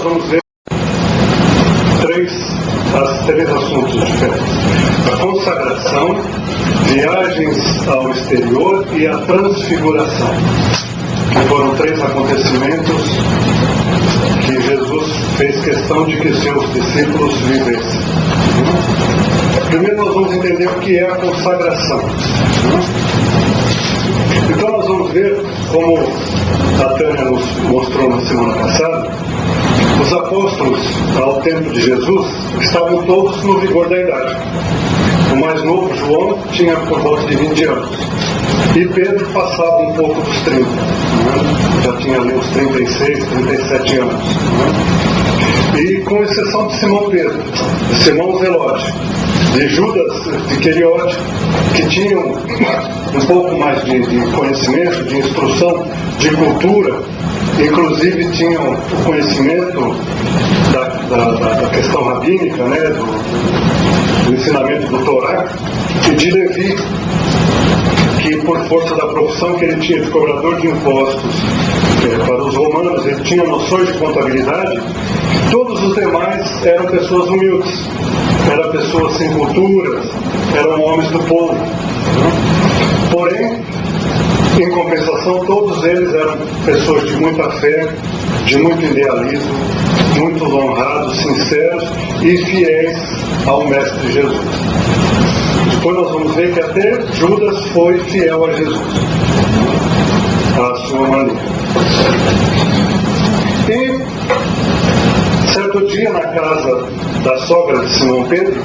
Vamos ver três assuntos diferentes: a consagração, viagens ao exterior e a transfiguração, que foram três acontecimentos que Jesus fez questão de que seus discípulos vivessem. Primeiro nós vamos entender o que é a consagração. Então nós vamos ver, como a Tânia nos mostrou na semana passada, os apóstolos, ao tempo de Jesus, estavam todos no vigor da idade. O mais novo, João, tinha por volta de 20 anos. E Pedro passava um pouco dos 30. Já tinha ali uns 36, 37 anos. E com exceção de Simão Pedro, de Simão Zelote, de Judas de Queriote, que tinham um pouco mais de conhecimento, de instrução, de cultura, inclusive tinham o conhecimento da questão rabínica, né, do ensinamento do Torá, e de Levi, que por força da profissão que ele tinha de cobrador de impostos para os romanos, ele tinha noções de contabilidade. Todos os demais eram pessoas humildes, eram pessoas sem cultura, eram homens do povo. Porém, em compensação, todos eles eram pessoas de muita fé, de muito idealismo, muito honrados, sinceros e fiéis ao Mestre Jesus. Depois nós vamos ver que até Judas foi fiel a Jesus, à sua maneira. E certo dia, na casa da sogra de Simão Pedro,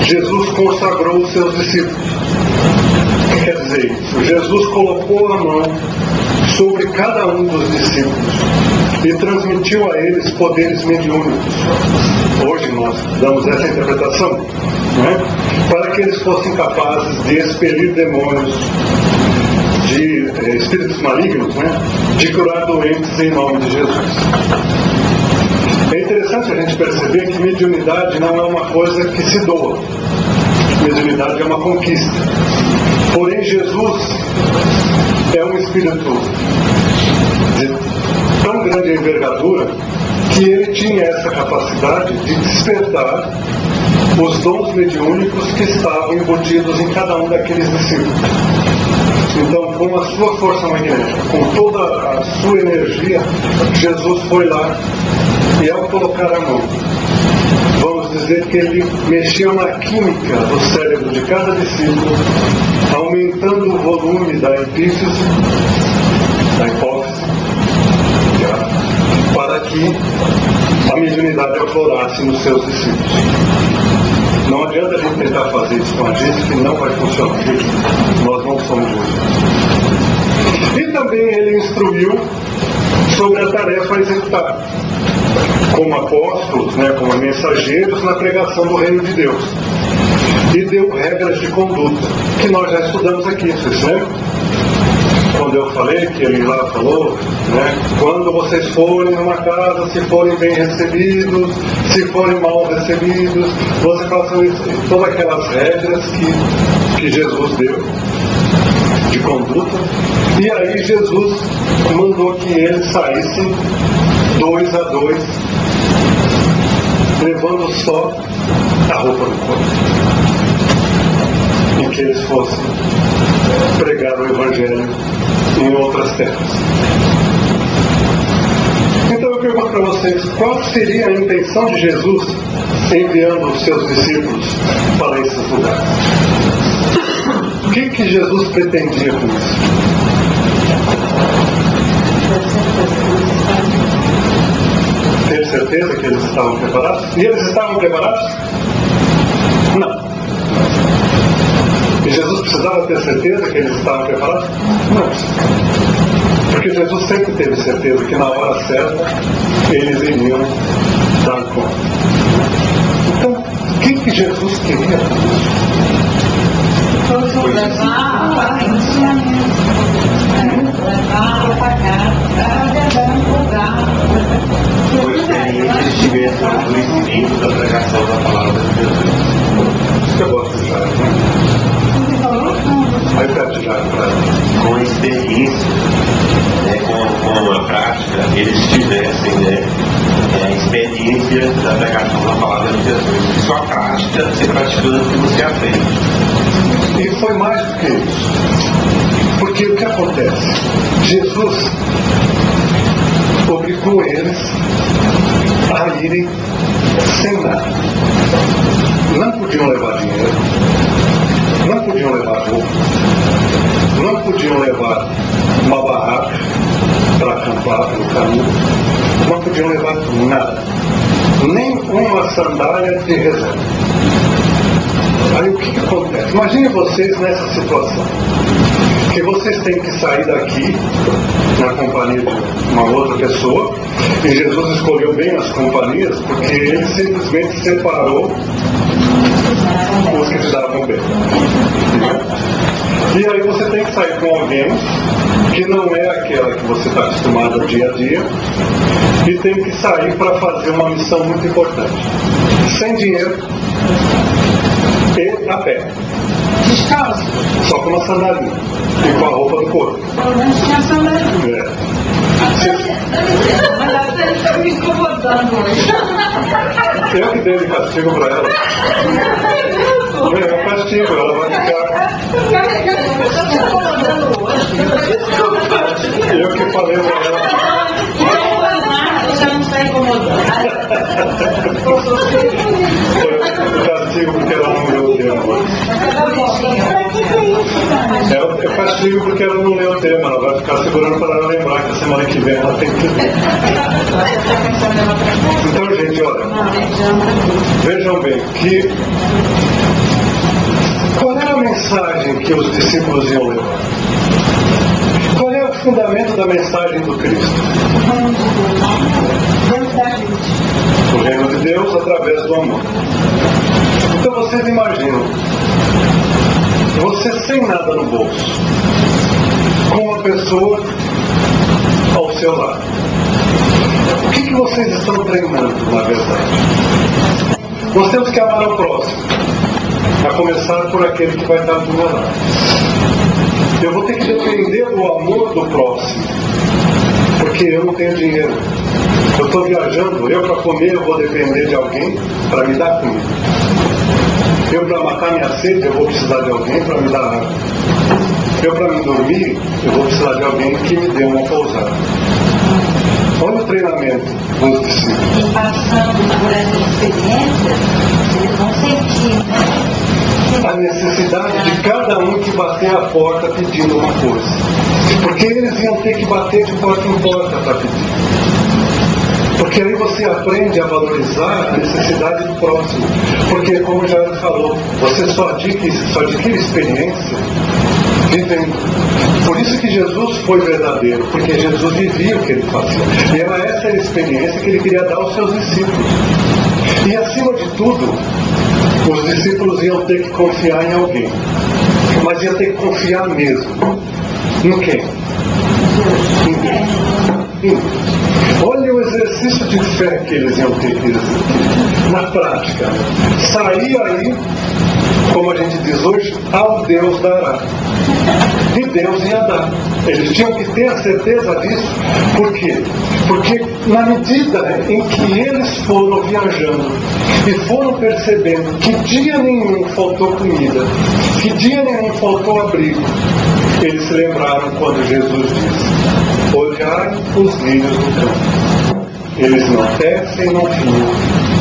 Jesus consagrou os seus discípulos. O que quer dizer isso? Jesus colocou a mão sobre cada um dos discípulos e transmitiu a eles poderes mediúnicos. Hoje nós damos essa interpretação, né? Para que eles fossem capazes de expelir demônios, de espíritos malignos, né? De curar doentes em nome de Jesus. É interessante a gente perceber que mediunidade não é uma coisa que se doa. Mediunidade é uma conquista. Porém, Jesus é um espírito de tão grande envergadura que ele tinha essa capacidade de despertar os dons mediúnicos que estavam embutidos em cada um daqueles discípulos. Então, com a sua força magnética, com toda a sua energia, Jesus foi lá e, ao colocar a mão, vamos dizer que ele mexeu na química do cérebro de cada discípulo, aumentando o volume da epífise, da hipófise, para que a mediunidade aflorasse nos seus discípulos. Não adianta a gente tentar fazer isso com a gente, que não vai funcionar. Nós não somos justos. E também ele instruiu sobre a tarefa a executar, como apóstolos, né, como mensageiros na pregação do reino de Deus. E deu regras de conduta, que nós já estudamos aqui, vocês lembram? Quando eu falei, que ele lá falou, né, quando vocês forem numa casa, se forem bem recebidos, se forem mal recebidos, vocês façam isso, todas aquelas regras que Jesus deu de conduta. E aí Jesus mandou que eles saíssem 2 a 2, levando só a roupa do corpo, e que eles fossem pregar o Evangelho em outras terras. Então eu pergunto para vocês, qual seria a intenção de Jesus enviando os seus discípulos para esses lugares? O que Jesus pretendia com isso? Ter certeza que eles estavam preparados? E eles estavam preparados? Não. E Jesus precisava ter certeza que eles estavam preparados? Não. Porque Jesus sempre teve certeza que na hora certa eles iriam dar conta. Então, o que Jesus queria com isso? Levar ensinamento, levar, propagar, levar um lugar. Eles tivessem o conhecimento da pregação da palavra de Jesus. Isso que eu gosto de usar. Aí perto de lá, com a experiência, né, com a prática, eles tivessem, né, experiência da pregação da palavra de Jesus. Isso é a prática de ser praticando o que você aprende. E foi mais do que isso. Porque o que acontece? Jesus obrigou eles a irem sem nada. Não podiam levar dinheiro, não podiam levar roupa, não podiam levar uma barraca para acampar pelo caminho, não podiam levar nada, nem uma sandália de reserva. Aí o que acontece? Imagine vocês nessa situação, que vocês têm que sair daqui na companhia de uma outra pessoa, e Jesus escolheu bem as companhias porque ele simplesmente separou os que se davam bem. E aí você tem que sair com alguém que não é aquela que você está acostumado ao dia a dia, e tem que sair para fazer uma missão muito importante, sem dinheiro e a pé, Descalço. só com uma sandalinha e com a roupa do corpo. Pelo menos tinha sandália. É. Mas até está me incomodando hoje. Eu que dei de castigo para ela. É castigo, ela vai ficar. Está me incomodando hoje. Eu que falei para ela. Você não está incomodando. Foi o castigo porque ela não leu o tema. É o castigo porque ela não leu o tema. Ela vai ficar segurando para ela lembrar que a semana que vem ela tem que ler. Então, gente, olha, vejam bem que qual é a mensagem que os discípulos iam levar? Qual é o fundamento da mensagem do Cristo? O reino de Deus através do amor. Então vocês imaginam, você sem nada no bolso, com uma pessoa ao seu lado. O que vocês estão treinando, na verdade? Nós temos que amar ao próximo, a começar por aquele que vai estar do meu lado. Eu vou ter que depender do amor do próximo, porque eu não tenho dinheiro. Eu estou viajando, eu para comer eu vou depender de alguém para me dar comida. Eu para matar minha sede eu vou precisar de alguém para me dar água. Eu para me dormir eu vou precisar de alguém que me dê uma pousada. Olha o treinamento dos discípulos. E passando por essa experiência, eles vão sentir, né? A necessidade de cada um que bater a porta pedindo uma coisa. Porque eles iam ter que bater de porta em porta para pedir. Porque aí você aprende a valorizar a necessidade do próximo. Porque, como o Jair falou, você só adquire experiência vivendo. Por isso que Jesus foi verdadeiro, porque Jesus vivia o que ele fazia. E era essa a experiência que ele queria dar aos seus discípulos. E acima de tudo, os discípulos iam ter que confiar em alguém. Mas iam ter que confiar mesmo. No quem? Em Deus. Olha o exercício de fé que eles iam ter que exercer. Na prática, sair aí, como a gente diz hoje, ao Deus dará. E Deus ia dar. Eles tinham que ter a certeza disso. Por quê? Porque na medida em que eles foram viajando e foram percebendo que dia nenhum faltou comida, que dia nenhum faltou abrigo, eles se lembraram quando Jesus disse: olhai os lírios do campo. Eles não tecem, não fiam,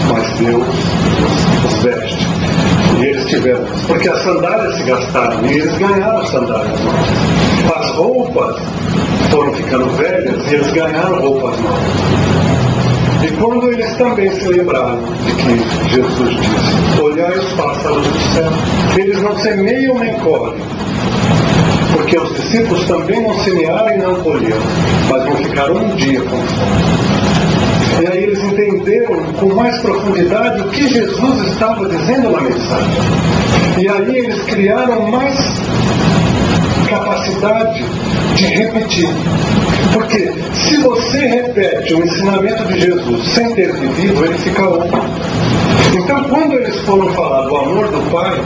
mas Deus os veste. E eles tiveram, porque as sandálias se gastaram e eles ganharam sandálias novas. As roupas foram ficando velhas e eles ganharam roupas novas. E quando eles também se lembraram de que Jesus disse: olhai os pássaros do céu, eles não semeiam nem colhem, porque os discípulos também não semearam e não colheram, mas vão ficar um dia com fome. E aí eles entenderam com mais profundidade o que Jesus estava dizendo na mensagem. E aí eles criaram mais capacidade de repetir. Porque se você repete o ensinamento de Jesus sem ter vivido, ele fica louco. Então, quando eles foram falar do amor do Pai,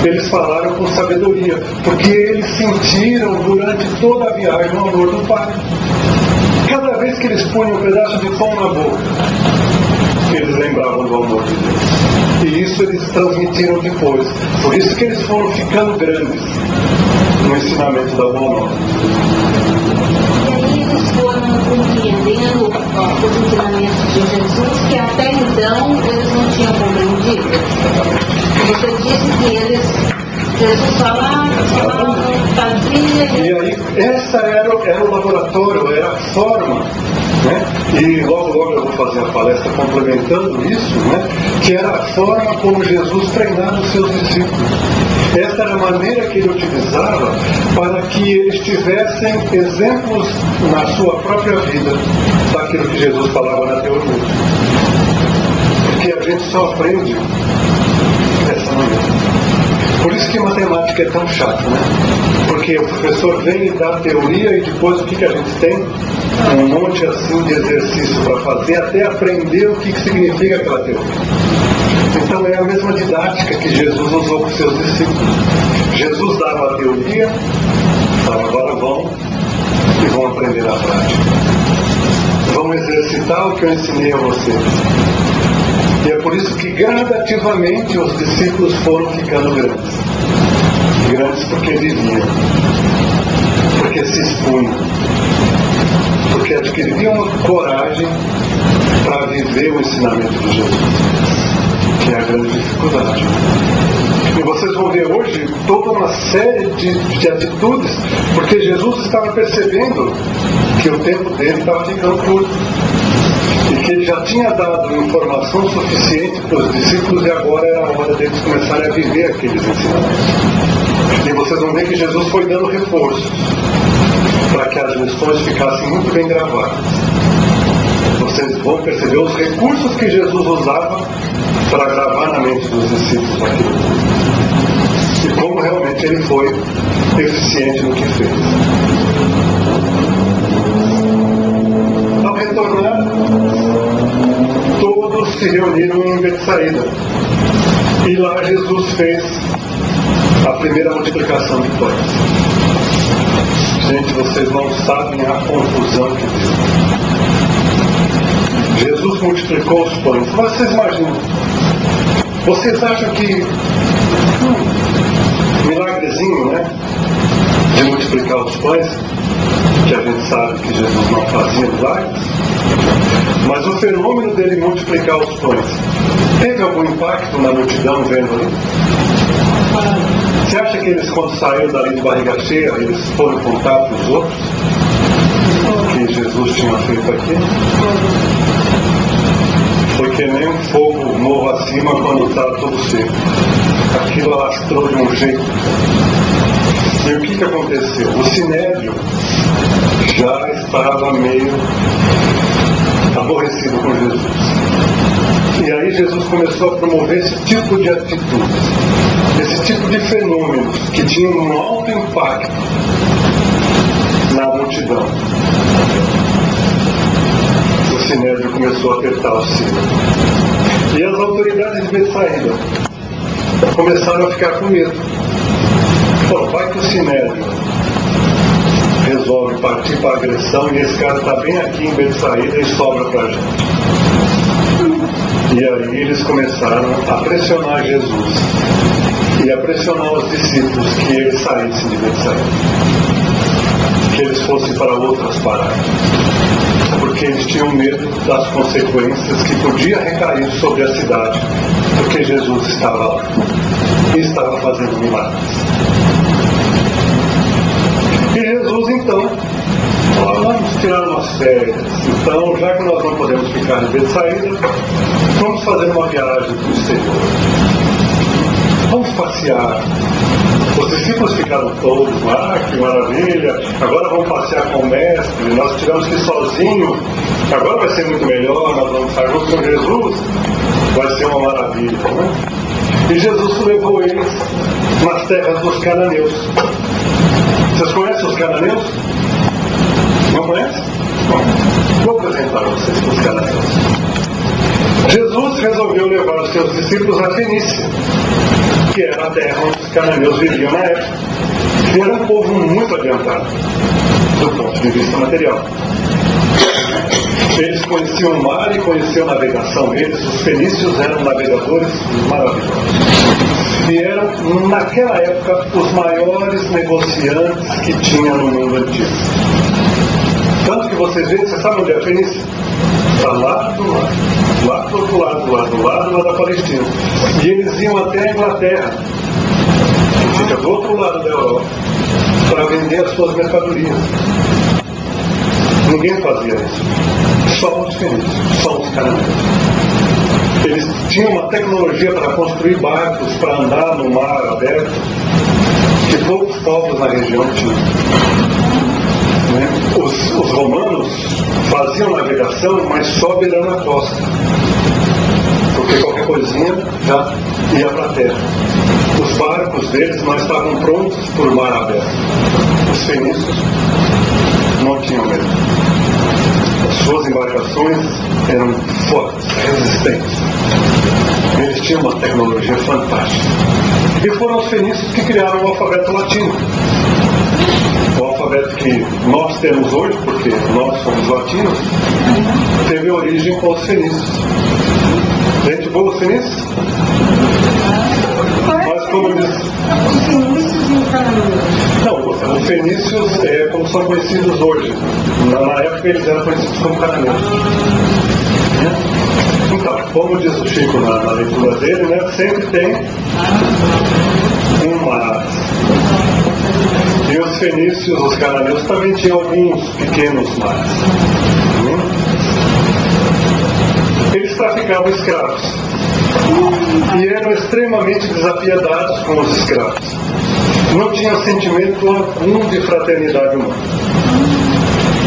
eles falaram com sabedoria, porque eles sentiram durante toda a viagem o amor do Pai. Cada vez que eles punham um pedaço de pão na boca, do amor de Deus. E isso eles transmitiram depois. Por isso que eles foram ficando grandes no ensinamento da Boa Nova. E aí eles foram compreendendo os ensinamentos de Jesus que até então eles não tinham compreendido. Você disse que Jesus falava, fazia. E aí, essa era o laboratório, era a forma, né? E logo eu vou fazer a palestra complementando isso, né? Que era a forma como Jesus treinava os seus discípulos. Essa era a maneira que ele utilizava para que eles tivessem exemplos na sua própria vida daquilo que Jesus falava na teoria. Porque a gente só aprende dessa maneira. Por isso que matemática é tão chata, né? Porque o professor vem e dá a teoria e depois o que a gente tem? Um monte assim de exercício para fazer até aprender o que significa aquela teoria. Então é a mesma didática que Jesus usou com seus discípulos. Jesus dava a teoria, agora vão e vão aprender na prática. Vão exercitar o que eu ensinei a vocês. E é por isso que gradativamente os discípulos foram ficando grandes. Grandes porque viviam, porque se expunham, porque adquiriam coragem para viver o ensinamento de Jesus, que é a grande dificuldade. E vocês vão ver hoje toda uma série de atitudes, porque Jesus estava percebendo que o tempo dele estava ficando curto. E que ele já tinha dado informação suficiente para os discípulos e agora era a hora deles começarem a viver aqueles ensinamentos. E vocês vão ver que Jesus foi dando reforços para que as lições ficassem muito bem gravadas. Vocês vão perceber os recursos que Jesus usava para gravar na mente dos discípulos aquilo. E como realmente ele foi eficiente no que fez. Ao retornar, todos se reuniram em Betsaída. E lá Jesus fez a primeira multiplicação de pães. Gente, vocês não sabem a confusão que deu. Jesus multiplicou os pães. Vocês imaginam? Vocês acham que milagrezinho, né? De multiplicar os pães, que a gente sabe que Jesus não fazia milagres, mas o fenômeno dele multiplicar os pães teve algum impacto na multidão vendo ali? Você acha que eles, quando saíram dali de barriga cheia, eles foram contar para os outros que Jesus tinha feito aquilo? Foi que nem um fogo morro acima quando está todo seco. Aquilo alastrou de um jeito. E o que aconteceu? O Sinédrio já estava meio aborrecido com Jesus. E aí Jesus começou a promover esse tipo de atitude, esse tipo de fenômenos que tinham um alto impacto na multidão. O Sinédrio começou a apertar o sino. E as autoridades de Betsaída começaram a ficar com medo. Pô, vai que o Sinédrio resolve partir para a agressão e esse cara está bem aqui em Betsaída e sobra para a gente. E aí eles começaram a pressionar Jesus e a pressionar os discípulos que eles saíssem de Betsaída, que eles fossem para outras paradas, porque eles tinham medo das consequências que podia recair sobre a cidade, porque Jesus estava lá e estava fazendo milagres. E Jesus então, vamos tirar umas férias. Então, já que nós não podemos ficar em Betsaída, vamos fazer uma viagem para o exterior. Vamos passear. Os discípulos ficaram todos lá, que maravilha. Agora vamos passear com o mestre. Nós tivemos que ir sozinho. Agora vai ser muito melhor. Nós vamos estar juntos com Jesus. Vai ser uma maravilha, né? E Jesus levou eles nas terras dos cananeus. Vocês conhecem os cananeus? Não conhecem? Bom, vou apresentar vocês os cananeus. Jesus resolveu levar os seus discípulos à Fenícia, que era a terra onde os cananeus viviam na época. E era um povo muito adiantado, do ponto de vista material. Eles conheciam o mar e conheciam a navegação. Os fenícios eram navegadores maravilhosos. Vieram, naquela época, os maiores negociantes que tinha no mundo antigo. Tanto que vocês veem, você sabe onde é a Fenícia? Está lá do lado. Lá do outro lado, lá da Palestina. E eles iam até a Inglaterra, que fica do outro lado da Europa, para vender as suas mercadorias. Ninguém fazia isso. Só os fenícios, só os cananeus. Eles tinham uma tecnologia para construir barcos, para andar no mar aberto, que poucos povos na região tinham. Os romanos faziam navegação, mas só beirando a costa, porque qualquer coisinha já ia para a terra. Os barcos deles não estavam prontos para o mar aberto. Os fenícios não tinham medo. As suas embarcações eram fortes, resistentes. Eles tinham uma tecnologia fantástica. E foram os fenícios que criaram o alfabeto latino. O alfabeto que nós temos hoje, porque nós somos latinos, teve origem com os fenícios. Gente boa, os fenícios? Mas como diz... Os fenícios e os cananeus. Não, os fenícios é como são conhecidos hoje. Na época eles eram conhecidos como cananeus. Então, como diz o Chico na leitura dele, né, sempre tem uma... E os fenícios, os cananeus, também tinham alguns pequenos mares. Eles traficavam escravos. E eram extremamente desapiedados com os escravos. Não tinham sentimento algum de fraternidade humana.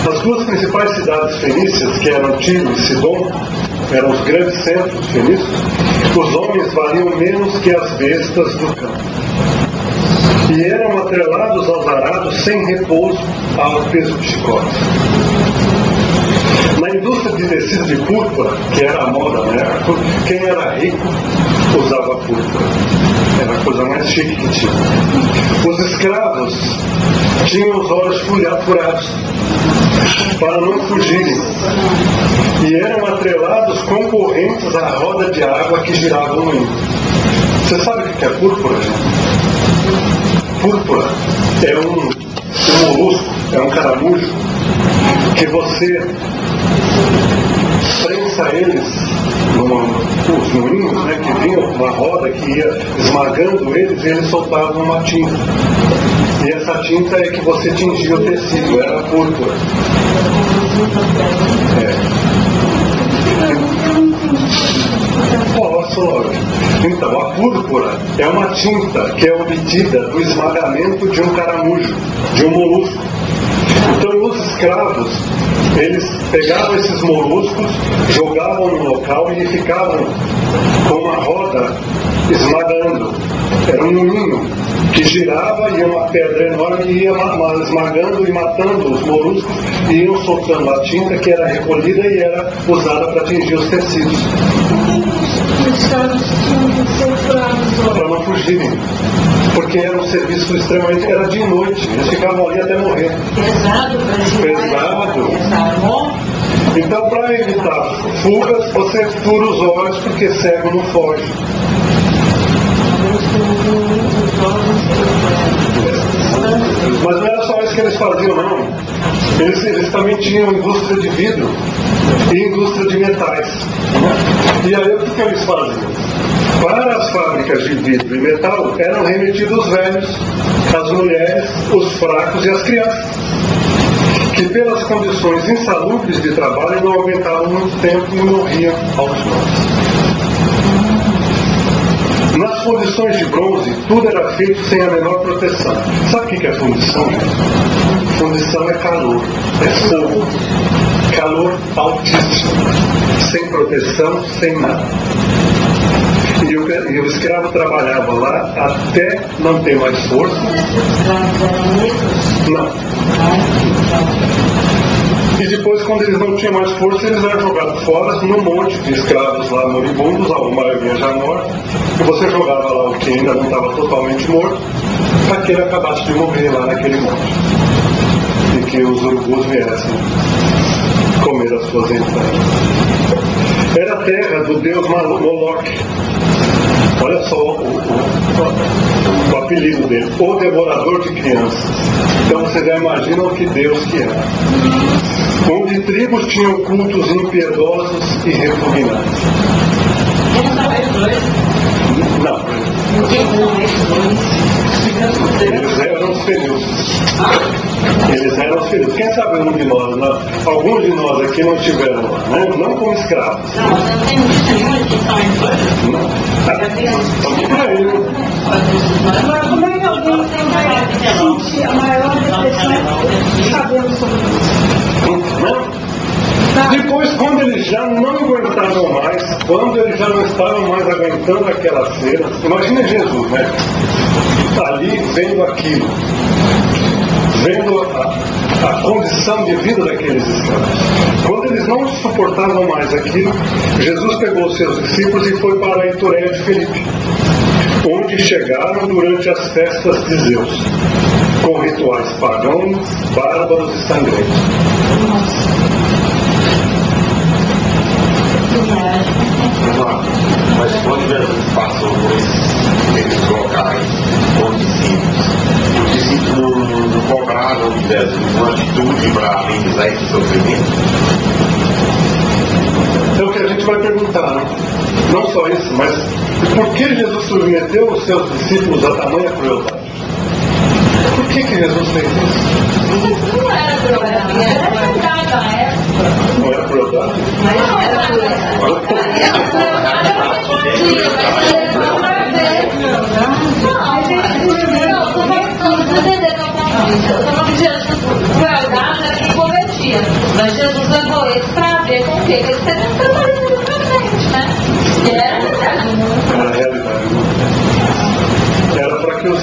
As duas principais cidades fenícias, que eram Tiro e Sidom, eram os grandes centros fenícios, os homens valiam menos que as bestas do campo. E eram atrelados aos arados sem repouso ao peso de chicote. Na indústria de tecido de púrpura, que era a moda, né? Quem era rico usava púrpura. Era a coisa mais chique que tinha. Os escravos tinham os olhos furados para não fugirem. E eram atrelados concorrentes à roda de água que girava no mundo. Você sabe o que é púrpura, gente? Púrpura é um molusco, é um caramujo que você prensa eles os moinhos, né, que vinham com uma roda que ia esmagando eles e eles soltavam uma tinta. E essa tinta é que você tingia o tecido, era a púrpura. Posso, lógico. Então, a púrpura é uma tinta que é obtida do esmagamento de um caramujo, de um molusco. Então, os escravos, eles pegavam esses moluscos, jogavam no local e ficavam com uma roda esmagando. Era um moinho que girava e uma pedra enorme ia esmagando e matando os moluscos e iam soltando a tinta que era recolhida e era usada para atingir os tecidos. Os escravos tinham que ser furados. Para não fugirem. Porque era um serviço extremamente... Era de noite. Eles ficavam ali até morrer. Pesado, Pesado. Então, para evitar fugas, você fura os olhos, porque cego não foge. Mas não era só isso que eles faziam, não. Eles também tinham indústria de vidro e indústria de metais. E aí o que eles faziam? Para as fábricas de vidro e metal eram remetidos os velhos, as mulheres, os fracos e as crianças, que pelas condições insalubres de trabalho não aguentavam muito tempo e morriam aos montes. Nas fundições de bronze, tudo era feito sem a menor proteção. Sabe o que é fundição? Fundição é calor, é fogo. Calor altíssimo, sem proteção, sem nada. E o escravo trabalhava lá até não ter mais força. Não. E depois, quando eles não tinham mais força, eles eram jogados fora num monte de escravos lá moribundos, a maioria já morta, e você jogava lá o que ainda não estava totalmente morto, para que ele acabasse de morrer lá naquele monte. e que os urubus viessem comer as suas entranhas. Era a terra do deus Moloque. Olha só o apelido dele, o devorador de crianças. Então vocês já imaginam que Deus que era. Onde tribos tinham cultos impiedosos e repugnantes. Não. Eles eram os felinos. Eles eram os felinos. Quem sabe um de nós, né? Alguns de nós aqui não estiveram lá, né? Não como escravos. Não, mas eu tenho testemunhas que estão em Flórida. Não. Estamos por aí, né? Agora, como é que alguém vai sentir a maior depressão sabendo sobre isso? Não. Depois, quando eles já não aguentavam mais, quando eles já não estavam mais aguentando aquelas cenas, imagina Jesus, né? Ali vendo aquilo, vendo a condição de vida daqueles escravos. Quando eles não suportavam mais aquilo, Jesus pegou seus discípulos e foi para a Itureia de Filipe, onde chegaram durante as festas de Zeus, com rituais pagãos, bárbaros e sangrentos. Mas quando Jesus passou por esses locais com os discípulos não cobraram de Jesus uma atitude para amenizar esse sofrimento? É o que a gente vai perguntar, né? Não só isso, mas por que Jesus submeteu os seus discípulos a tamanha crueldade? Por que Jesus fez isso? Não era crueldade, era verdade na época. Não era crueldade? Não era crueldade. Mas Jesus levou eles para ver com o que eles teriam trabalhado pra frente, né? E era verdade. Era a realidade. Era para que os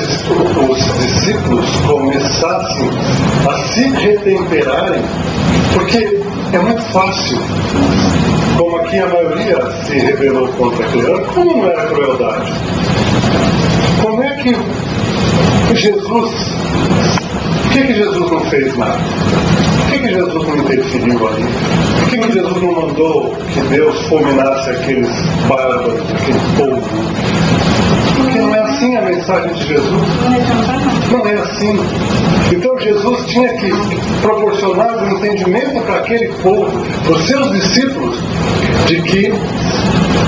discípulos começassem a se retemperarem, porque é muito fácil, como aqui a maioria se rebelou contra aquilo. Como não era crueldade? Como é que Jesus... Por que Jesus não fez nada? Por que Jesus não interferiu ali? Por que Jesus não mandou que Deus fulminasse aqueles bárbaros, aquele povo? Porque não é assim a mensagem de Jesus. Não é assim. Então Jesus tinha que proporcionar um entendimento para aquele povo, para os seus discípulos, de que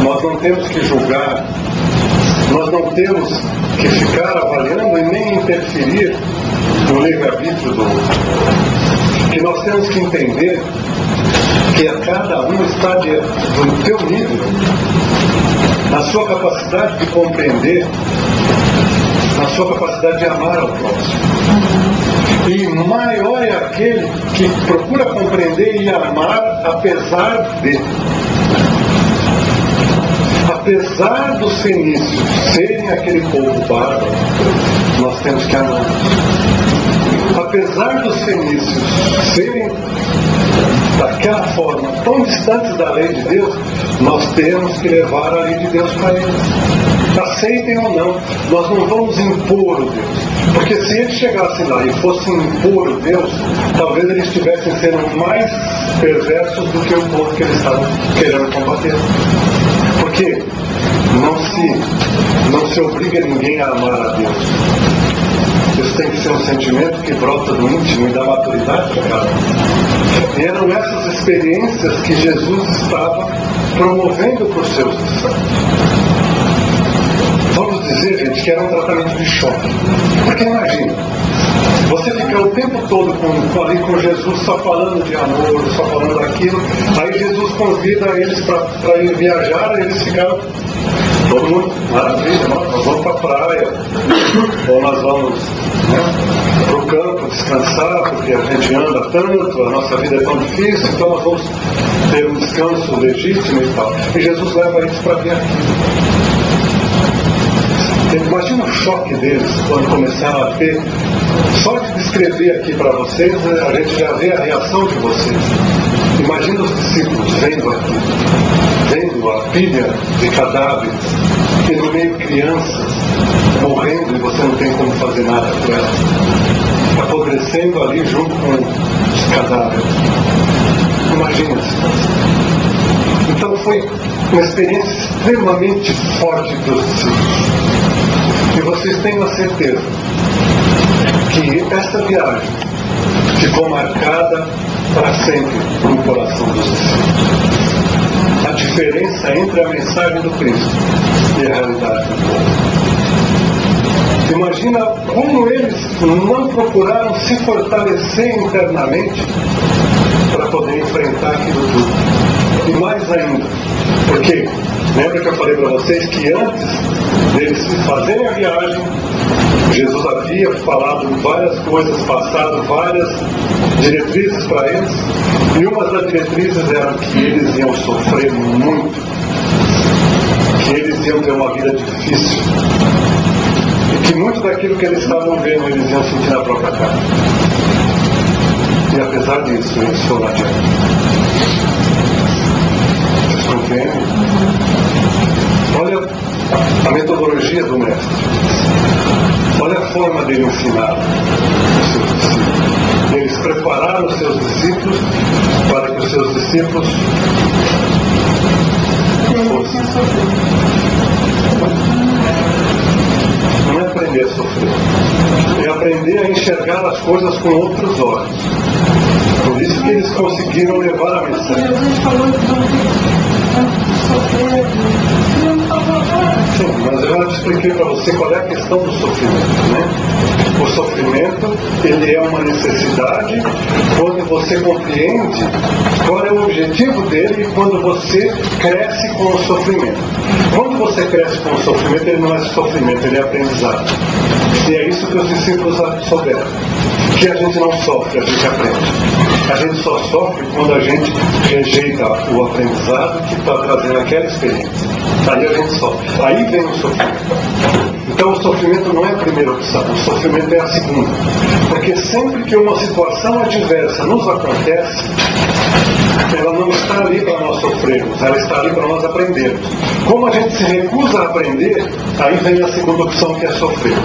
nós não temos que julgar, nós não temos que ficar avaliando e nem interferir no livre-arbítrio do outro. Que nós temos que entender que a cada um está do teu nível, na sua capacidade de compreender, na sua capacidade de amar ao próximo. E maior é aquele que procura compreender e amar apesar de. Apesar dos fenícios serem aquele povo bárbaro, nós temos que amar. Apesar dos fenícios serem daquela forma tão distantes da lei de Deus, nós temos que levar a lei de Deus para eles. Aceitem ou não, nós não vamos impor o Deus. Porque se eles chegassem lá e fossem impor o Deus, talvez eles estivessem sendo mais perversos do que o povo que eles estavam querendo combater. Porque não se obriga ninguém a amar a Deus. Isso tem que ser um sentimento que brota do íntimo e da maturidade de cada um. E eram essas experiências que Jesus estava promovendo para os seus discípulos. Vamos dizer, gente, que era um tratamento de choque. Porque imagina, você fica o tempo todo ali com Jesus só falando de amor, só falando daquilo, aí Jesus convida eles para ir viajar, e eles ficaram, todo mundo, maravilha, nós vamos para a praia, ou nós vamos para o campo descansar, porque a gente anda tanto, a nossa vida é tão difícil, então nós vamos ter um descanso legítimo e tal. E Jesus leva eles para ver aquilo. Imagina o choque deles quando começaram a ter. Só de descrever aqui para vocês, a gente já vê a reação de vocês. Imagina os discípulos vendo aquilo, vendo a pilha de cadáveres, e no meio crianças morrendo e você não tem como fazer nada por elas. apodrecendo ali junto com os cadáveres. Imagina a situação. Então foi uma experiência extremamente forte para os discípulos. E vocês tenham a certeza que essa viagem ficou marcada para sempre no coração dos discípulos. A diferença entre a mensagem do Cristo e a realidade do povo. Imagina como eles não procuraram se fortalecer internamente para poder enfrentar aquilo tudo. E mais ainda, porque lembra que eu falei para vocês que antes deles fazerem a viagem, Jesus havia falado várias coisas, passado várias diretrizes para eles, e uma das diretrizes era que eles iam sofrer muito, que eles iam ter uma vida difícil, e que muito daquilo que eles estavam vendo eles iam sentir na própria carne. E apesar disso, eles foram adiante. Vocês compreendem? Olha a metodologia do mestre. Olha a forma dele ensinar os seus discípulos. Eles prepararam os seus discípulos para que os seus discípulos não é aprender a sofrer, é aprender a enxergar as coisas com outros olhos. Por isso que eles conseguiram levar a mensagem. Jesus falou de sofrer. Sim, mas eu já expliquei para você qual é a questão do sofrimento, né? O sofrimento, ele é uma necessidade quando você compreende qual é o objetivo dele e quando você cresce com o sofrimento. Quando você cresce com o sofrimento, ele não é sofrimento, ele é aprendizado. E é isso que os discípulos souberam. Que a gente não sofre, a gente aprende. A gente só sofre quando a gente rejeita o aprendizado que está trazendo aquela experiência. Aí a gente sofre. Aí vem o sofrimento. Então o sofrimento não é a primeira opção, o sofrimento é a segunda. Porque sempre que uma situação adversa nos acontece, ela não está ali para nós sofrermos, ela está ali para nós aprendermos. Como a gente se recusa a aprender, aí vem a segunda opção, que é sofrer.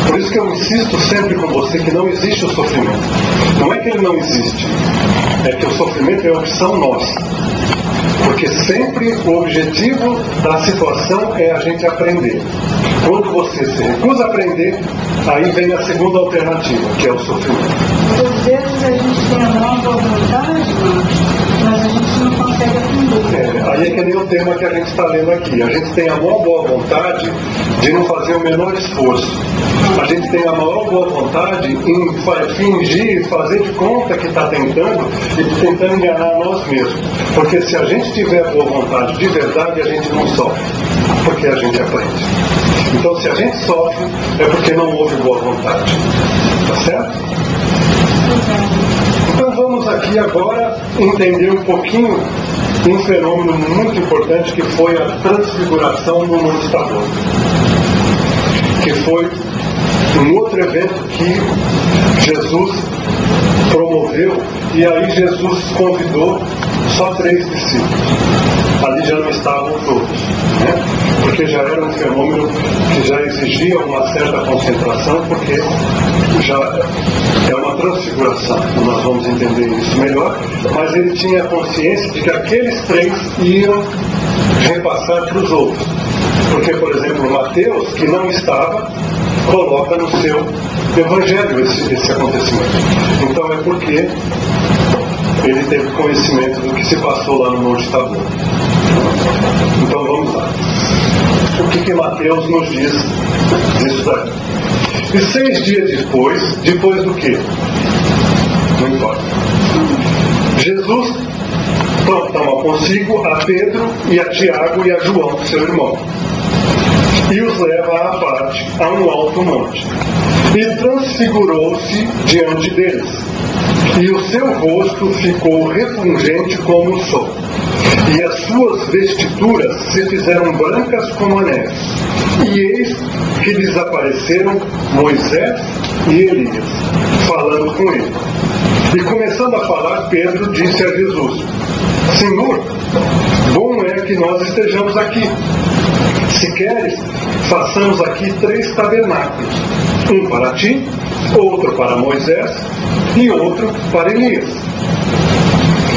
Por isso que eu insisto sempre com você que não existe o sofrimento. Não é que ele não existe, é que o sofrimento é a opção nossa. Porque sempre o objetivo da situação é a gente aprender. Quando você se recusa a aprender, aí vem a segunda alternativa, que é o sofrimento. Às vezes a gente tem a maior boa vontade, mas a gente não consegue aprender. Aí é que nem o tema que a gente está lendo aqui. A gente tem a maior boa vontade de não fazer o menor esforço. A gente tem a maior boa vontade em fingir, fazer de conta que está tentando e tentando enganar nós mesmos. Porque se a gente tiver boa vontade de verdade, a gente não sofre, porque a gente aprende. Então, se a gente sofre, é porque não houve boa vontade. Tá certo? Então, vamos aqui agora entender um pouquinho um fenômeno muito importante que foi a transfiguração no Monte Tabor. Que foi um outro evento que Jesus promoveu, e aí Jesus convidou só 3 discípulos. Ali já não estavam todos, né? Porque já era um fenômeno que já exigia uma certa concentração, porque já é uma transfiguração. Nós vamos entender isso melhor, mas ele tinha consciência de que aqueles 3 iam repassar para os outros. Porque, por exemplo, Mateus, que não estava, coloca no seu evangelho esse acontecimento. Então é porque ele teve conhecimento do que se passou lá no Monte Tabor. Então vamos lá. O que Mateus nos diz disso daí? E 6 dias depois do quê? Não importa. Jesus toma consigo a Pedro e a Tiago e a João, seu irmão, e os leva à parte, a um alto monte. E transfigurou-se diante deles, e o seu rosto ficou refulgente como o sol, e as suas vestiduras se fizeram brancas como a neve. E eis que lhes apareceram Moisés e Elias, falando com ele. E começando a falar, Pedro disse a Jesus: Senhor, bom é que nós estejamos aqui. Se queres, façamos aqui 3 tabernáculos, Um para ti, outro para Moisés e outro para Elias.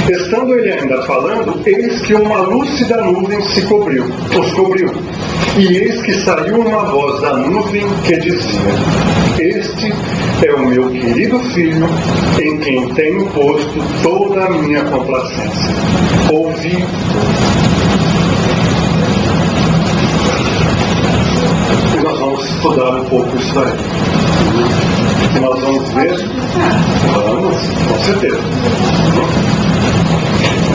Estando ele ainda falando, eis que uma lúcida nuvem os cobriu. E eis que saiu uma voz da nuvem que dizia: Este é o meu querido filho, em quem tenho posto toda a minha complacência. Ouvi. E nós vamos estudar um pouco isso daí. E nós vamos ver. Vamos, com certeza.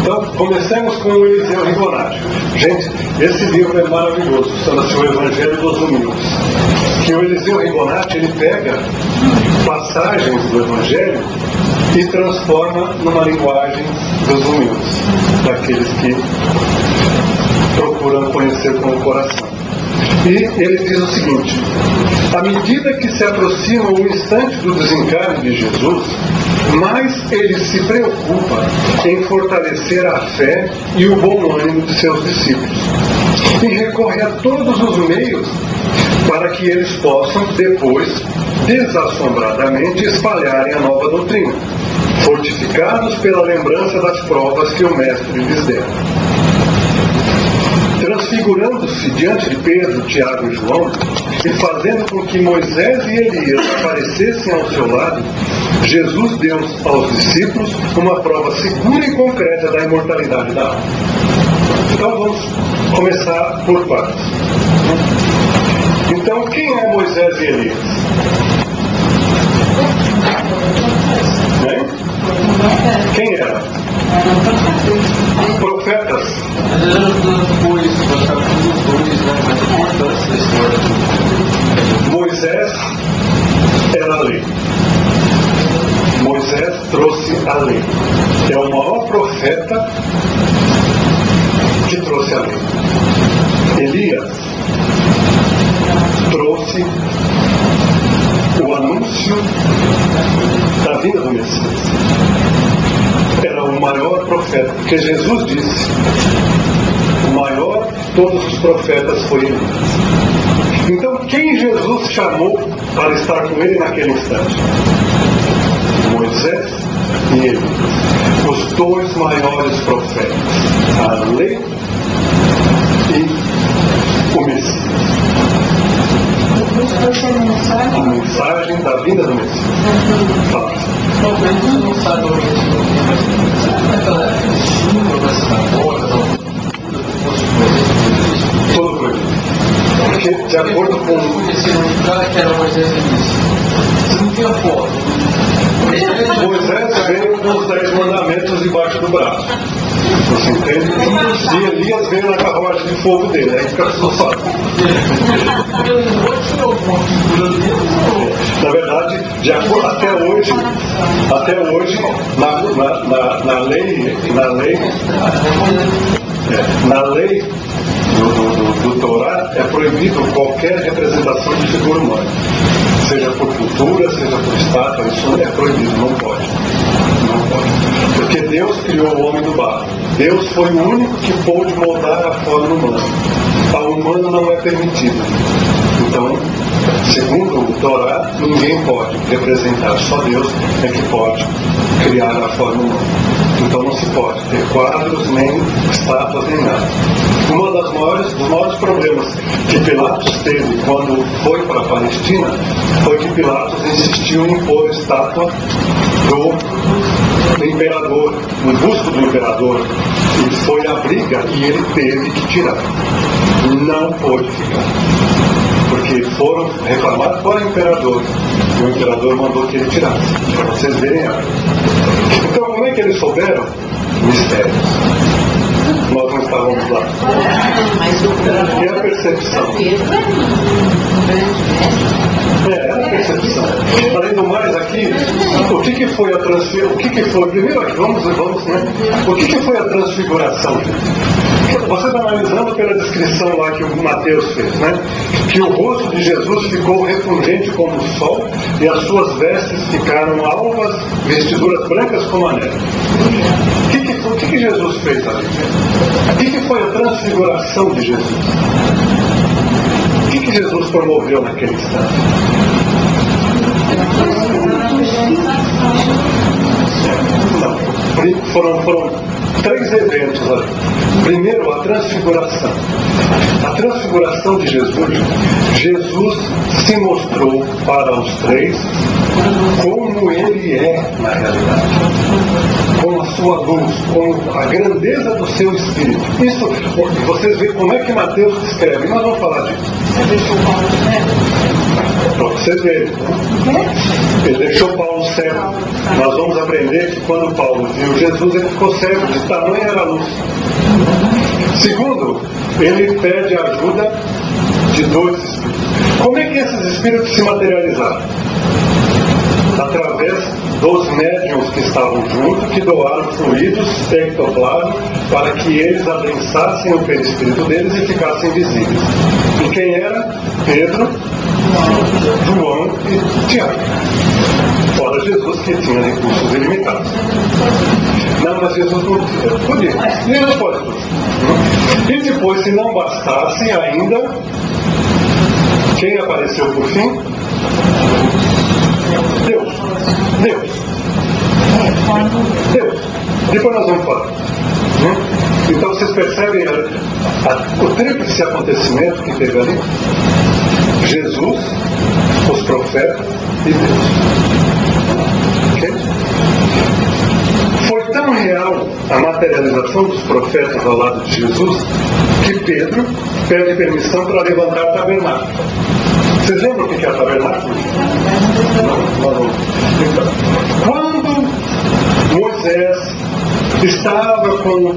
Então, comecemos com o Eliseu Rigonati. Gente, esse livro é maravilhoso, chama-se O Evangelho dos Humildes. Que o Eliseu Rigonati, ele pega passagens do Evangelho e transforma numa linguagem dos humildes, daqueles que procuram conhecer com o coração. E ele diz o seguinte: à medida que se aproxima o instante do desencarne de Jesus, mais ele se preocupa em fortalecer a fé e o bom ânimo de seus discípulos, e recorre a todos os meios para que eles possam, depois, desassombradamente espalharem a nova doutrina, fortificados pela lembrança das provas que o Mestre lhes dera. Transfigurando-se diante de Pedro, Tiago e João, e fazendo com que Moisés e Elias aparecessem ao seu lado, Jesus deu aos discípulos uma prova segura e concreta da imortalidade da alma. Então vamos começar por partes. Então, quem é Moisés e Elias? Né? Quem era? Profetas. Moisés era a lei. Moisés trouxe a lei. É o maior profeta que trouxe a lei. Elias trouxe o anúncio da vinda do Messias. Era o maior profeta, porque Jesus disse: o maior de todos os profetas foi Elias. Então, quem Jesus chamou para estar com ele naquele instante? Moisés e Elias, os dois maiores profetas, a lei e o Messias. A mensagem da vinda do Messias. Fala. Tudo foi. Porque, de acordo com Moisés veio com os 10 mandamentos debaixo do braço. Você entende? E Elias veio na carruagem de fogo dele. Aí fica sofado. Na verdade, de acordo, até hoje, na lei do Torá é proibido qualquer representação de figura humana, seja por cultura, seja por estátua. Isso é proibido, não pode, porque Deus criou o homem do barro. Deus foi o único que pôde moldar a forma humana. A humana não é permitida. Então, segundo o Torá, ninguém pode representar, só Deus é que pode criar a forma humana. Então não se pode ter quadros, nem estátuas, nem nada. Um dos maiores problemas que Pilatos teve quando foi para a Palestina foi que Pilatos insistiu em pôr estátua do imperador, o busto do imperador, e foi a briga e ele teve que tirar. Não pôde ficar. Porque foram reclamar para o imperador, e o imperador mandou que ele tirasse, para vocês verem a. Então, como é que eles souberam? Mistérios. Nós não estávamos lá. E a percepção? É a percepção. Além do mais, aqui, o que foi a transfiguração? Primeiro aqui, vamos, né? O que foi a transfiguração? Você está analisando pela descrição lá que o Mateus fez, né? Que o rosto de Jesus ficou refulgente como o sol e as suas vestes ficaram alvas, vestiduras brancas como a neve. O que Jesus fez ali? O que foi a transfiguração de Jesus? O que Jesus promoveu naquele instante? Não. Foram 3 eventos ali. Primeiro, a transfiguração. A transfiguração de Jesus se mostrou para os 3 como ele é na realidade, com a sua luz, com a grandeza do seu espírito. Isso, vocês veem como é que Mateus descreve, nós vamos falar disso. Para vocês verem, ele deixou Paulo cego. Nós vamos aprender que quando Paulo viu Jesus, ele ficou cego, de tamanho era a luz. Segundo, ele pede a ajuda de 2 espíritos. Como é que esses espíritos se materializaram? Através dos médiuns que estavam juntos, que doaram fluidos ectoplasma para que eles adensassem o perispírito deles e ficassem visíveis. E quem era? Pedro, João e Tiago. Fora Jesus, que tinha recursos ilimitados. Não, mas Jesus não podia. Jesus pode tudo. E depois, se não bastasse ainda, quem apareceu por fim? Deus. Depois nós vamos falar. Então vocês percebem o tríplice acontecimento que teve ali? Jesus, os profetas e Deus. Okay? Foi tão real a materialização dos profetas ao lado de Jesus que Pedro pede permissão para levantar o tabernáculo. Vocês lembram o que é o tabernáculo? Não. Então, quando Moisés estava com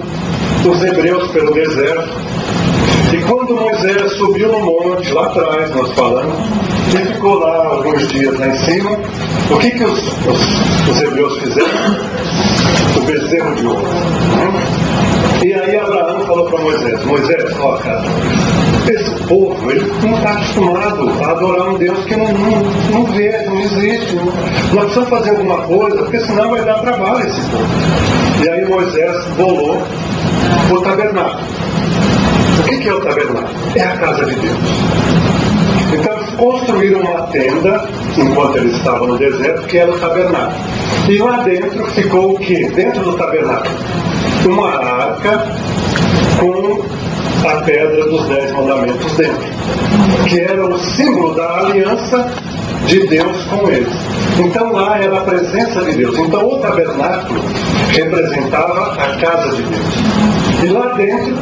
os hebreus pelo deserto, e quando Moisés subiu no monte, lá atrás nós falamos, e ficou lá alguns dias lá em cima, o que os hebreus fizeram? O bezerro de ouro. E aí Abraão falou para Moisés, ó cara, esse povo, ele não está acostumado a adorar um Deus que não vê, não existe. Nós precisamos fazer alguma coisa, porque senão vai dar trabalho esse povo. E aí Moisés bolou o tabernáculo. O que é o tabernáculo? É a casa de Deus. Então eles construíram uma tenda enquanto eles estavam no deserto, que era o tabernáculo. E lá dentro ficou o quê? Dentro do tabernáculo? Uma arca com a pedra dos 10 mandamentos dentro, que era o símbolo da aliança de Deus com eles. Então lá era a presença de Deus. Então o tabernáculo representava a casa de Deus. E lá dentro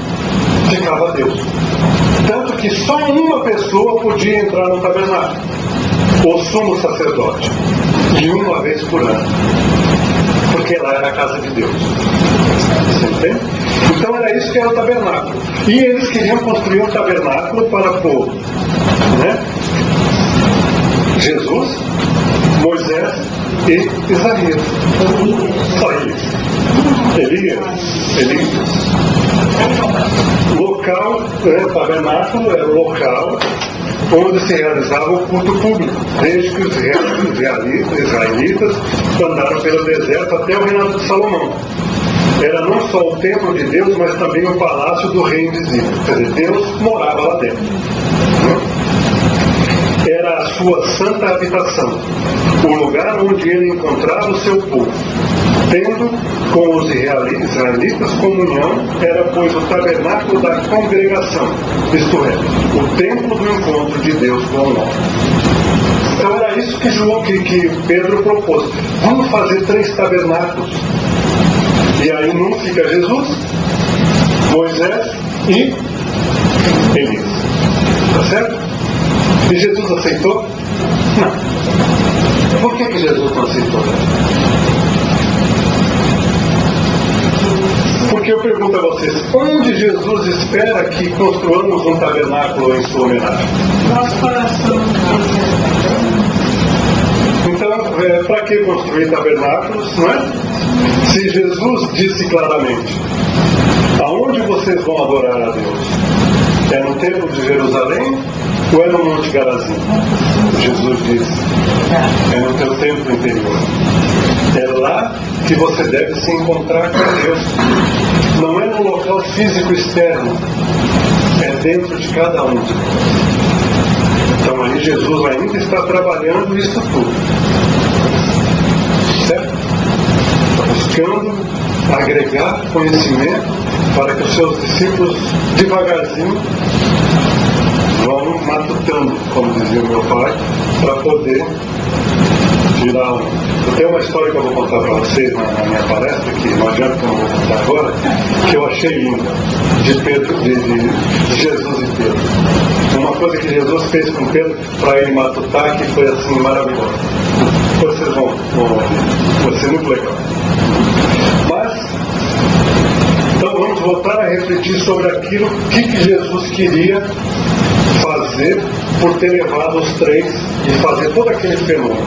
ficava Deus. Tanto que só uma pessoa podia entrar no tabernáculo, o sumo sacerdote, e uma vez por ano, porque lá era a casa de Deus. Você entende? Então era isso que era o tabernáculo. E eles queriam construir um tabernáculo para pôr, né? Jesus, Moisés e Isaías. Só isso. Elias. Local, tabernáculo era o local onde se realizava o culto público, desde que os israelitas andaram pelo deserto até o reinado de Salomão. Era não só o templo de Deus, mas também o palácio do rei invisível. Quer dizer, Deus morava lá dentro. Era a sua santa habitação, o lugar onde ele encontrava o seu povo. Tendo com os israelitas comunhão, era, pois, o tabernáculo da congregação, isto é, o templo do encontro de Deus com o homem. Então era isso que Pedro propôs. Vamos fazer 3 tabernáculos. E aí num fica Jesus, Moisés e Elias. Tá certo? E Jesus aceitou? Não. Por que Jesus não aceitou? Porque eu pergunto a vocês, onde Jesus espera que construamos um tabernáculo em sua homenagem? Nosso coração. Então, para que construir tabernáculos, não é? Se Jesus disse claramente, aonde vocês vão adorar a Deus? É no templo de Jerusalém ou é no Monte Garazim? Jesus disse, é no teu templo interior. É lá que você deve se encontrar com Deus. Não é no local físico externo, é dentro de cada um de nós. Então aí Jesus ainda está trabalhando isso tudo. Certo? Buscando agregar conhecimento para que os seus discípulos devagarzinho vão matutando, como dizia o meu pai, para poder tirar um. Eu tenho uma história que eu vou contar para vocês na minha palestra, que não adianta que eu não vou contar agora, que eu achei linda, de Jesus e Pedro. Uma coisa que Jesus fez com Pedro para ele matutar, que foi assim maravilhosa. Vocês vão vai ser muito legal. Mas então vamos voltar a refletir sobre aquilo que Jesus queria fazer por ter levado os três e fazer todo aquele fenômeno.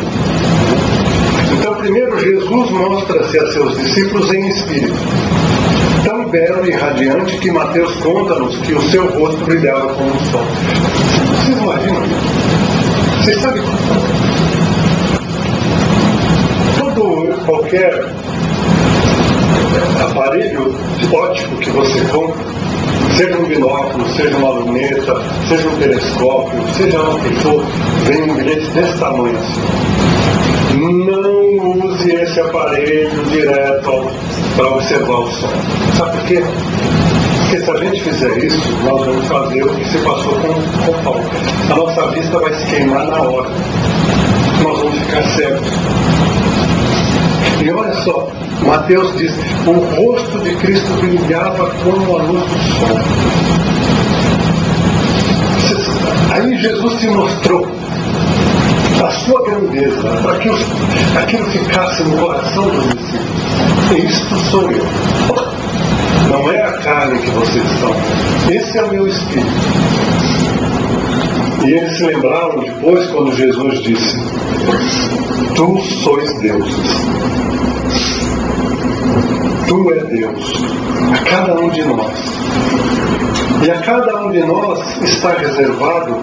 Então primeiro Jesus mostra-se a seus discípulos em espírito, tão belo e radiante que Mateus conta-nos que o seu rosto brilhava como o sol. Vocês imaginam isso? Vocês sabem qualquer aparelho óptico que você compra, seja um binóculo, seja uma luneta, seja um telescópio, seja o que for, vem um bilhete desse tamanho assim. Não use esse aparelho direto para observar o sol. Sabe por quê? Porque se a gente fizer isso, nós vamos fazer o que se passou com Paulo. A nossa vista vai se queimar na hora. Nós vamos ficar cegos. E olha só, Mateus diz, o rosto de Cristo brilhava como a luz do sol. Aí Jesus se mostrou a sua grandeza, para que aquilo ficasse no coração dos discípulos. E isto sou eu. Não é a carne que vocês são. Esse é o meu espírito. E eles se lembraram depois quando Jesus disse, tu sois deuses. Tu é Deus. A cada um de nós. E a cada um de nós está reservado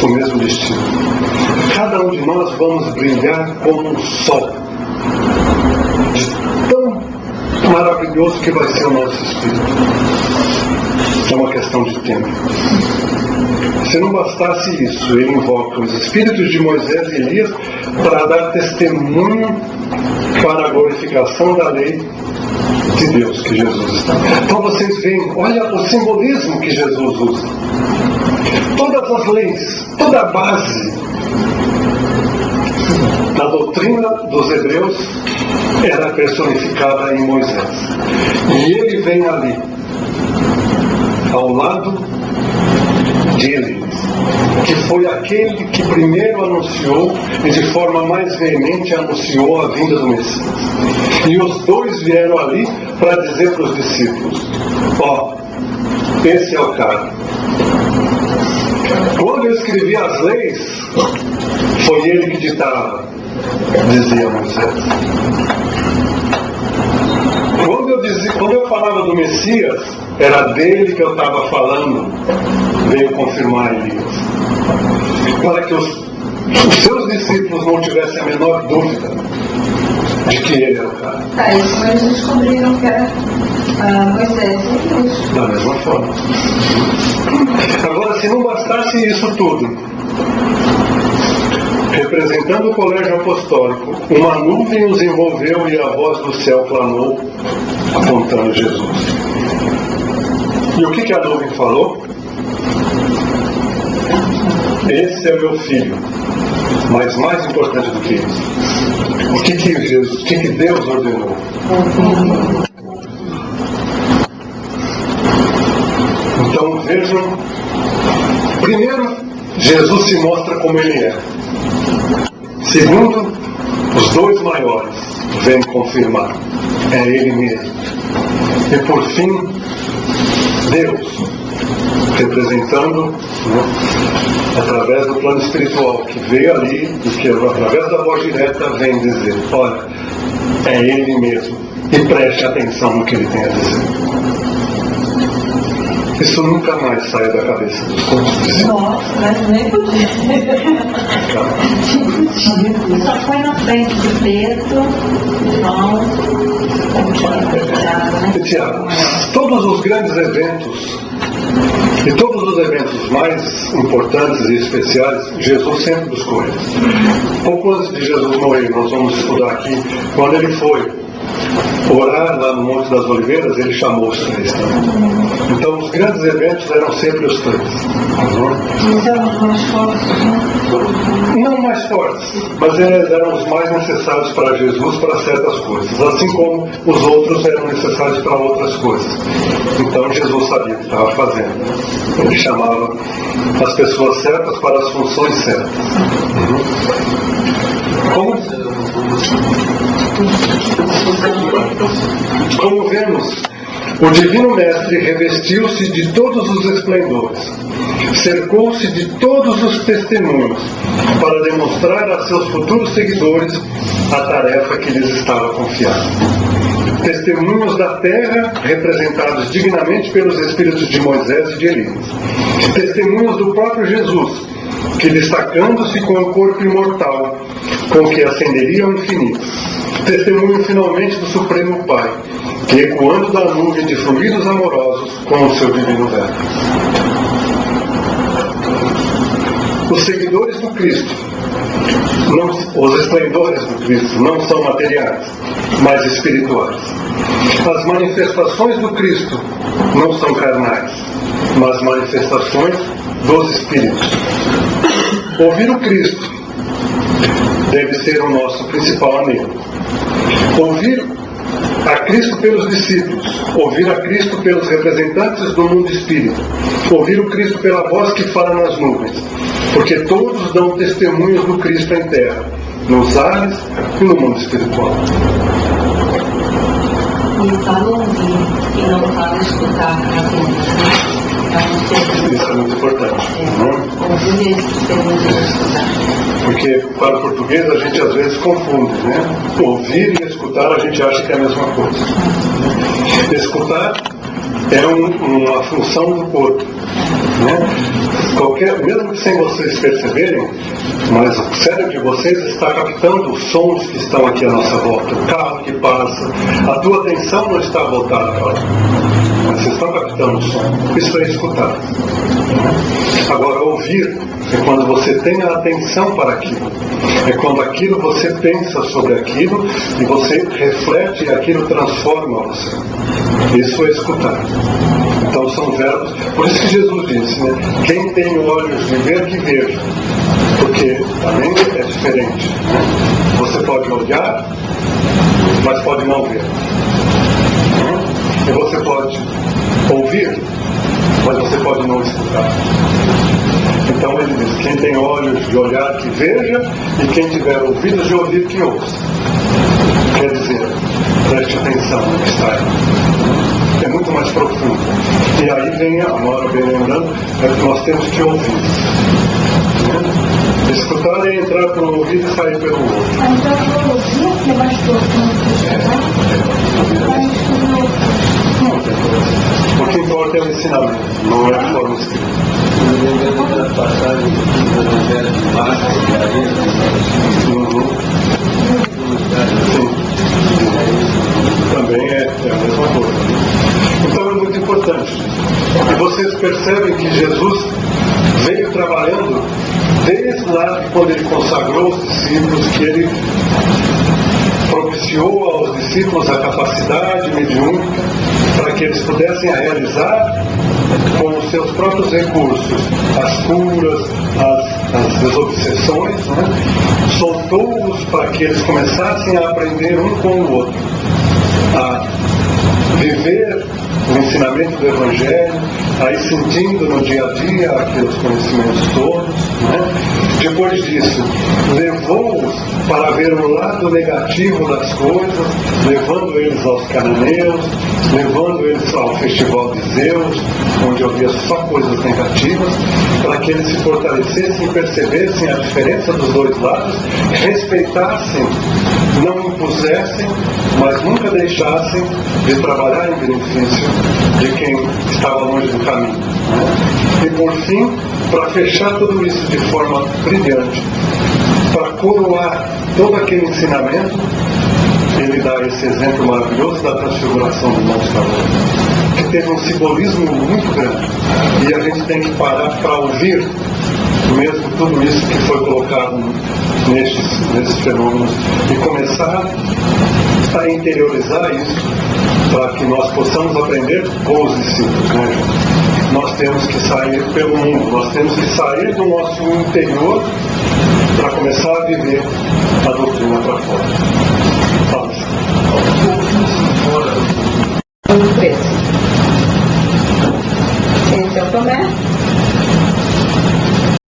o mesmo destino. Cada um de nós vamos brilhar como um sol. Tão maravilhoso que vai ser o nosso espírito. É uma questão de tempo. Se não bastasse isso, ele invoca os espíritos de Moisés e Elias para dar testemunho para a glorificação da lei de Deus que Jesus está. Então vocês veem, olha o simbolismo que Jesus usa. Todas as leis, toda a base da doutrina dos hebreus era personificada em Moisés. E ele vem ali, ao lado de Elias, que foi aquele que primeiro anunciou e de forma mais veemente anunciou a vinda do Messias. E os dois vieram ali para dizer para os discípulos, ó, esse é o cara. Quando eu escrevi as leis, foi ele que ditava, dizia Moisés. Quando eu falava do Messias, era dele que eu estava falando, veio confirmar Elias. Para que os seus discípulos não tivessem a menor dúvida de que ele era o cara. Tá, isso eles descobriram que era Moisés e Deus. Da mesma forma. Agora, se não bastasse isso tudo, representando o colégio apostólico, uma nuvem os envolveu e a voz do céu clamou, apontando Jesus. E o que a nuvem falou? Esse é meu filho. Mas mais importante do que isso, o que Deus ordenou? Então vejam, primeiro, Jesus se mostra como ele é. Segundo, os dois maiores vêm confirmar, é ele mesmo. E por fim, Deus, representando, através do plano espiritual, que veio ali e que através da voz direta vem dizer, olha, é ele mesmo, e preste atenção no que ele tem a dizer. Isso nunca mais sai da cabeça dos discípulos. Nossa, mas nem podia. Só foi na frente de Pedro, João, Tiago, todos os grandes eventos E todos os eventos mais importantes e especiais, Jesus sempre buscou eles. Pouco antes de Jesus morrer, nós vamos estudar aqui, quando ele foi orar lá no Monte das Oliveiras, ele chamou os 3 também. Então os grandes eventos eram sempre os 3. Eles eram os mais fortes, né? Não mais fortes, mas eles eram os mais necessários para Jesus para certas coisas, assim como os outros eram necessários para outras coisas. Então Jesus sabia o que estava fazendo. Ele chamava as pessoas certas para as funções certas. Como vemos, o Divino Mestre revestiu-se de todos os esplendores, cercou-se de todos os testemunhos, para demonstrar a seus futuros seguidores a tarefa que lhes estava confiada. Testemunhos da terra, representados dignamente pelos espíritos de Moisés e de Elias. Testemunhos do próprio Jesus, que, destacando-se com o corpo imortal, com que ascenderia ao infinito. Testemunho finalmente do Supremo Pai, que, ecoando da nuvem de fluidos amorosos com o seu divino verbo. Os seguidores do Cristo, os esplendores do Cristo, não são materiais, mas espirituais. As manifestações do Cristo não são carnais, mas manifestações dos Espíritos. Ouvir o Cristo deve ser o nosso principal anelo. Ouvir a Cristo pelos discípulos, ouvir a Cristo pelos representantes do mundo espírita, ouvir o Cristo pela voz que fala nas nuvens, porque todos dão testemunhos do Cristo em terra, nos ares e no mundo espiritual. E fala ouvir e não fala escutar apenas. Isso é muito importante. Ouvir esse testemunho de escutar. Porque para o português a gente às vezes confunde, né? Ouvir e escutar a gente acha que é a mesma coisa. Escutar é uma função do corpo, né? Mesmo que sem vocês perceberem, mas o cérebro de vocês está captando os sons que estão aqui à nossa volta, o carro que passa, a tua atenção não está voltada para lá, mas vocês estão captando o som. Isso é escutar. Agora, ouvir é quando você tem a atenção para aquilo, é quando aquilo você pensa sobre aquilo e você reflete e aquilo transforma você. Isso é escutar. Então são verbos, por isso que Jesus disse, né? Quem tem olhos de ver, que veja, porque também é diferente, né? Você pode olhar, mas pode não ver, né? E você pode ouvir, mas você pode não escutar. Então ele diz, quem tem olhos de olhar, que veja, e quem tiver ouvidos de ouvir, que ouça. Quer dizer, preste atenção no que está aí. É muito mais profundo. E aí vem a Mora bem lembrando, é que nós temos que ouvir. Escutar é entrar pelo ouvido e sair pelo outro. Então, o ouvido que é mais profundo. Não tem problema. O que importa é o ensinamento, não é a forma escrita. Da passagem do Evangelho de Marcos e Maria. Sim. Também é a mesma coisa. Então é muito importante. E vocês percebem que Jesus veio trabalhando desde lá quando ele consagrou os discípulos, que ele propiciou aos discípulos a capacidade mediúnica para que eles pudessem realizar com os seus próprios recursos as curas, as desobsessões, né? Soltou-os para que eles começassem a aprender um com o outro, a viver o ensinamento do Evangelho, aí sentindo no dia a dia aqueles conhecimentos todos, né? Depois disso, levou-os para ver o lado negativo das coisas, levando eles aos cananeus, levando eles ao festival de Zeus, onde havia só coisas negativas, para que eles se fortalecessem e percebessem a diferença dos dois lados, respeitassem, não impusessem, mas nunca deixassem de trabalhar em benefício de quem estava longe do caminho, né? E por fim, para fechar tudo isso de forma brilhante, para coroar todo aquele ensinamento, ele dá esse exemplo maravilhoso da transfiguração do Monte Tabor, que teve um simbolismo muito grande, e a gente tem que parar para ouvir mesmo tudo isso que foi colocado nesses fenômenos e começar a interiorizar isso para que nós possamos aprender com os discípulos, né? Nós temos que sair pelo mundo, nós temos que sair do nosso interior para começar a viver a doutrina para fora.